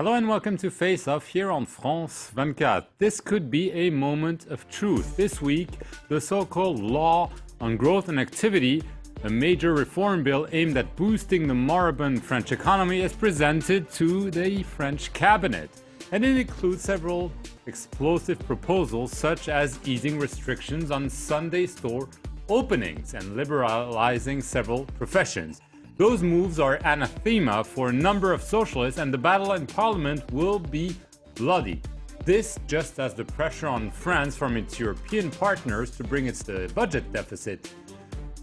Hello and welcome to Face Off here on France 24. This could be a moment of truth. This week, the so-called Law on Growth and Activity, a major reform bill aimed at boosting the moribund French economy, is presented to the French cabinet. And it includes several explosive proposals such as easing restrictions on Sunday store openings and liberalizing several professions. Those moves are anathema for a number of socialists, and the battle in parliament will be bloody. This just as the pressure on France from its European partners to bring its budget deficit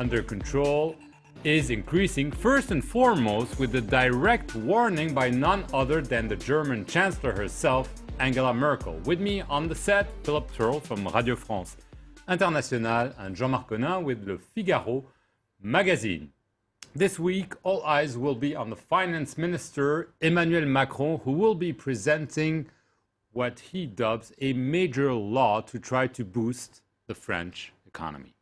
under control is increasing, first and foremost with the direct warning by none other than the German Chancellor herself, Angela Merkel. With me on the set, Philippe Turl from Radio France International and Jean-Marc Conin with Le Figaro magazine. This week, all eyes will be on the finance minister, Emmanuel Macron, who will be presenting what he dubs a major law to try to boost the French economy.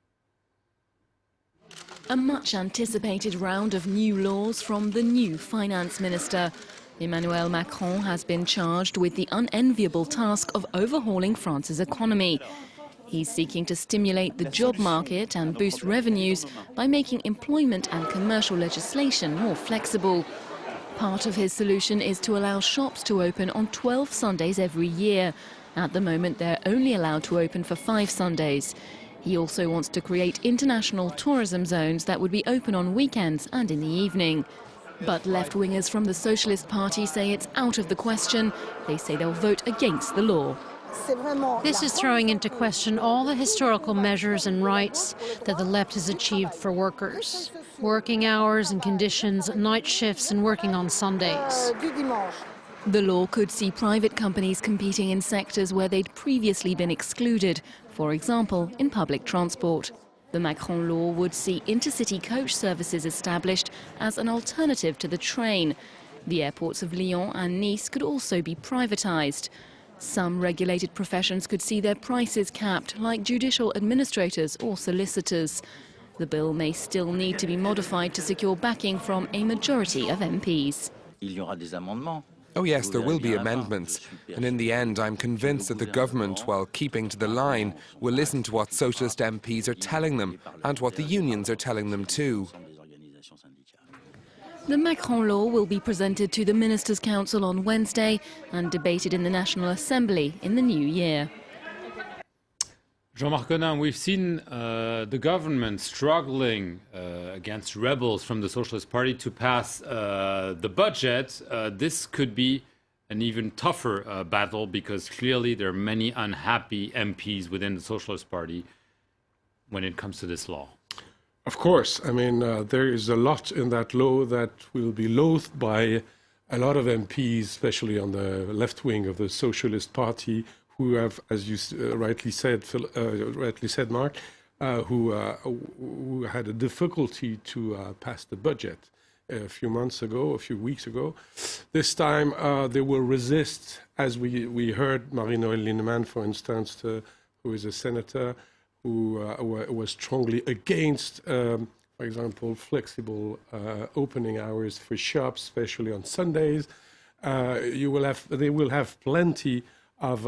A much-anticipated round of new laws from the new finance minister. Emmanuel Macron has been charged with the unenviable task of overhauling France's economy. He's seeking to stimulate the job market and boost revenues by making employment and commercial legislation more flexible. Part of his solution is to allow shops to open on 12 Sundays every year. At the moment, they're only allowed to open for 5 Sundays. He also wants to create international tourism zones that would be open on weekends and in the evening. But left-wingers from the Socialist Party say it's out of the question. They say they'll vote against the law. This is throwing into question all the historical measures and rights that the left has achieved for workers. Working hours and conditions, night shifts and working on Sundays. The law could see private companies competing in sectors where they'd previously been excluded, for example, in public transport. The Macron law would see intercity coach services established as an alternative to the train. The airports of Lyon and Nice could also be privatized. Some regulated professions could see their prices capped, like judicial administrators or solicitors. The bill may still need to be modified to secure backing from a majority of MPs. Oh yes, there will be amendments. And in the end, I'm convinced that the government, while keeping to the line, will listen to what socialist MPs are telling them and what the unions are telling them too. The Macron law will be presented to the Ministers' Council on Wednesday and debated in the National Assembly in the new year. Jean-Marc Conin, we've seen the government struggling against rebels from the Socialist Party to pass the budget. This could be an even tougher battle because clearly there are many unhappy MPs within the Socialist Party when it comes to this law. Of course. I mean, there is a lot in that law that will be loathed by a lot of MPs, especially on the left wing of the Socialist Party, who have, as you rightly said, Mark, who had a difficulty to pass the budget a few weeks ago. This time they will resist, as we heard Marie-Noëlle Lienemann, for instance, who is a senator, who was strongly against, for example, flexible opening hours for shops, especially on Sundays. They will have plenty of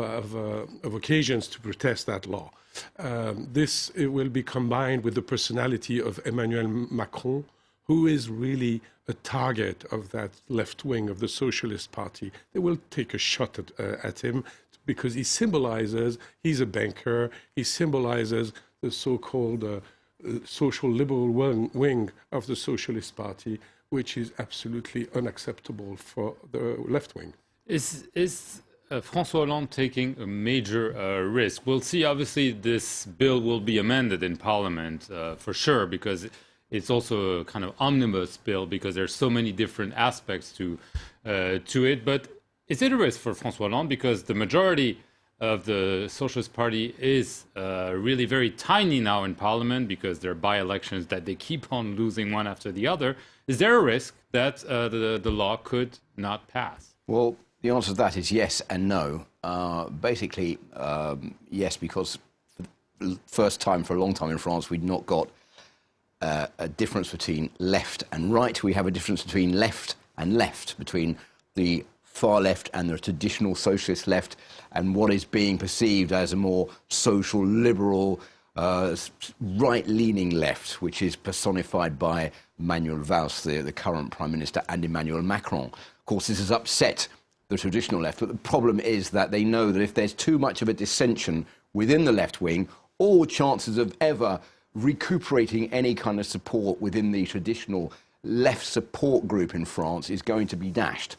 occasions to protest that law. It will be combined with the personality of Emmanuel Macron, who is really a target of that left wing of the Socialist Party. They will take a shot at him because he's a banker, he symbolizes the so-called social liberal wing of the Socialist Party, which is absolutely unacceptable for the left wing. Is François Hollande taking a major risk? We'll see, obviously, this bill will be amended in Parliament for sure, because it's also a kind of omnibus bill, because there's so many different aspects to it. But is it a risk for François Hollande? Because the majority of the Socialist Party is really very tiny now in Parliament, because there are by-elections that they keep on losing one after the other. Is there a risk that the law could not pass? Well, the answer to that is yes and no. Basically, yes, because for the first time for a long time in France, we'd not got a difference between left and right. We have a difference between left and left, between the far left and the traditional socialist left, and what is being perceived as a more social, liberal, right-leaning left, which is personified by Manuel Valls, the current Prime Minister, and Emmanuel Macron. Of course, this has upset the traditional left, but the problem is that they know that if there's too much of a dissension within the left wing, all chances of ever recuperating any kind of support within the traditional left support group in France is going to be dashed.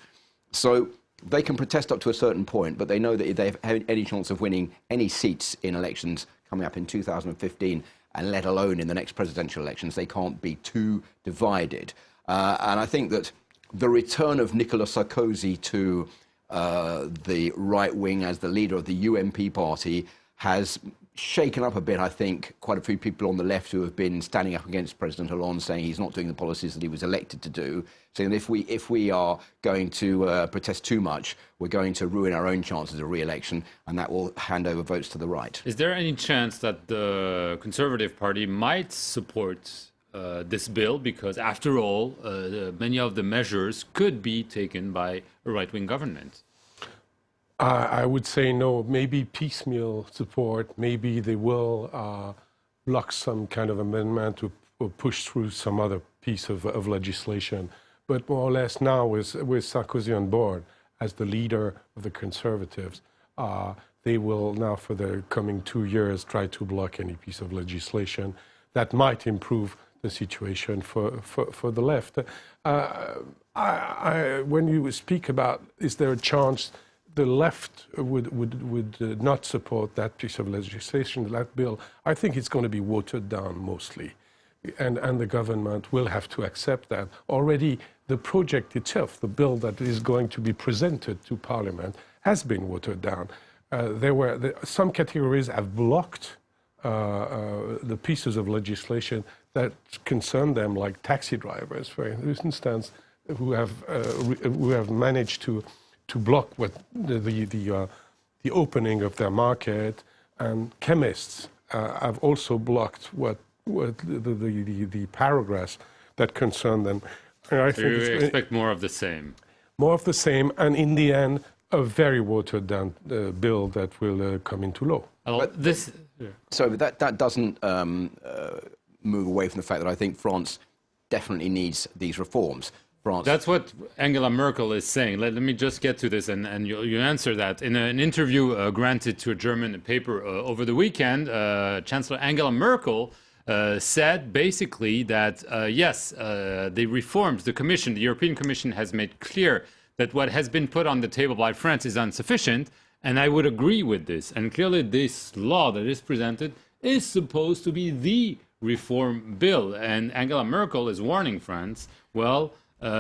So they can protest up to a certain point, but they know that if they have any chance of winning any seats in elections coming up in 2015, and let alone in the next presidential elections, they can't be too divided. And I think that the return of Nicolas Sarkozy to the right wing as the leader of the UMP party has shaken up a bit, I think, quite a few people on the left who have been standing up against President Hollande, saying he's not doing the policies that he was elected to do, saying that if we are going to protest too much, we're going to ruin our own chances of re-election, and that will hand over votes to the right. Is there any chance that the Conservative Party might support this bill? Because after all, many of the measures could be taken by a right-wing government. I would say no, maybe piecemeal support, maybe they will block some kind of amendment to push through some other piece of legislation. But more or less now, with Sarkozy on board as the leader of the Conservatives, they will now for the coming 2 years try to block any piece of legislation that might improve the situation for the left. When you speak about, is there a chance the left would not support that piece of legislation, that bill, I think it's going to be watered down mostly. And the government will have to accept that. Already the project itself, the bill that is going to be presented to Parliament, has been watered down. Some categories have blocked the pieces of legislation that concern them, like taxi drivers, for instance, who have managed to block what the opening of their market, and chemists have also blocked what the paragraphs that concern them. And I think you expect more of the same. More of the same, and in the end, a very watered down bill that will come into law. But this, so that doesn't move away from the fact that I think France definitely needs these reforms. That's what Angela Merkel is saying. Let me just get to this, and you answer that. In an interview granted to a German paper over the weekend, Chancellor Angela Merkel said basically that, yes, the reforms, the Commission, the European Commission has made clear that what has been put on the table by France is insufficient, and I would agree with this. And clearly this law that is presented is supposed to be the reform bill, and Angela Merkel is warning France, well,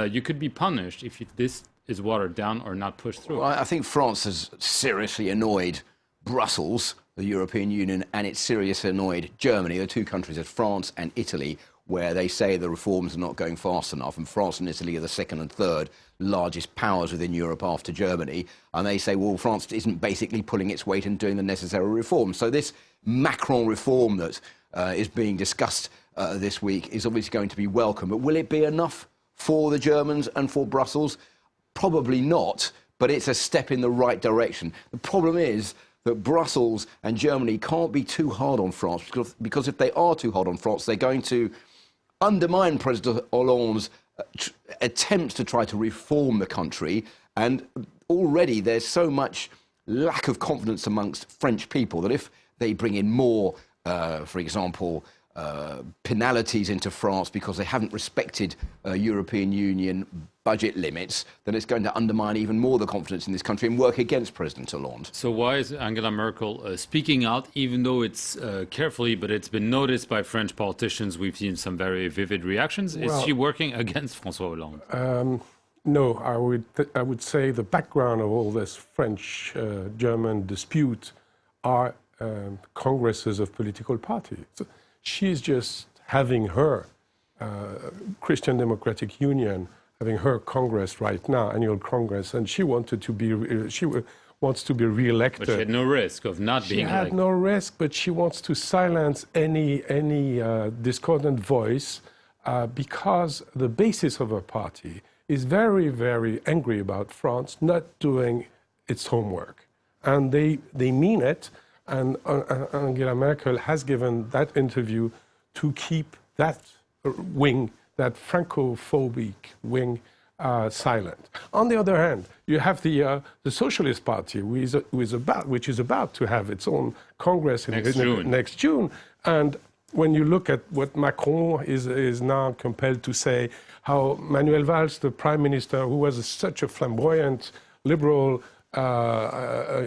you could be punished if this is watered down or not pushed through. Well, I think France has seriously annoyed Brussels, the European Union, and it's seriously annoyed Germany, the two countries of France and Italy, where they say the reforms are not going fast enough, and France and Italy are the second and third largest powers within Europe after Germany, and they say, well, France isn't basically pulling its weight and doing the necessary reforms. So this Macron reform that is being discussed this week is obviously going to be welcome, but will it be enough for the Germans and for Brussels? Probably not, but it's a step in the right direction. The problem is that Brussels and Germany can't be too hard on France, because if they are too hard on France, they're going to undermine President Hollande's attempts to try to reform the country. And already there's so much lack of confidence amongst French people that if they bring in more, for example, penalties into France because they haven't respected European Union budget limits, then it's going to undermine even more the confidence in this country and work against President Hollande. So why is Angela Merkel speaking out, even though it's carefully, but it's been noticed by French politicians? We've seen some very vivid reactions. Is she working against François Hollande? No, I would say the background of all this French-German dispute are congresses of political parties. She's just having her Christian Democratic Union, having her Congress right now, annual Congress, and she wanted to be, wants to be re-elected. But she had no risk of not being elected. She had no risk, but she wants to silence any discordant voice because the basis of her party is very, very angry about France not doing its homework. And they mean it, and Angela Merkel has given that interview to keep that wing, that Francophobic wing, silent. On the other hand, you have the Socialist Party, which is about to have its own Congress next June. And when you look at what Macron is now compelled to say, how Manuel Valls, the Prime Minister, who was such a flamboyant liberal a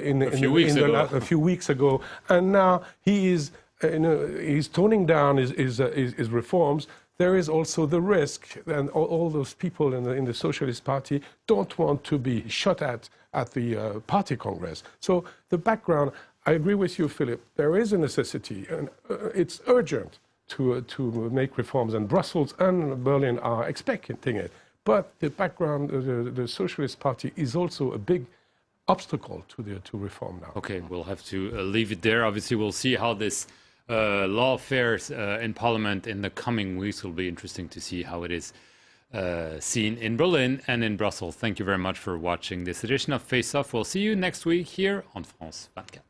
few weeks ago, and now he is he's toning down his reforms. There is also the risk, and all those people in the Socialist Party don't want to be shot at the party Congress. So the background, I agree with you, Philip, there is a necessity, and it's urgent to make reforms, and Brussels and Berlin are expecting it. But the background, the Socialist Party is also a big obstacle to reform now. Okay, we'll have to leave it there. Obviously, we'll see how this law fares in Parliament in the coming weeks. Will be interesting to see how it is seen in Berlin and in Brussels. Thank you very much for watching this edition of Face Off. We'll see you next week here on France 24.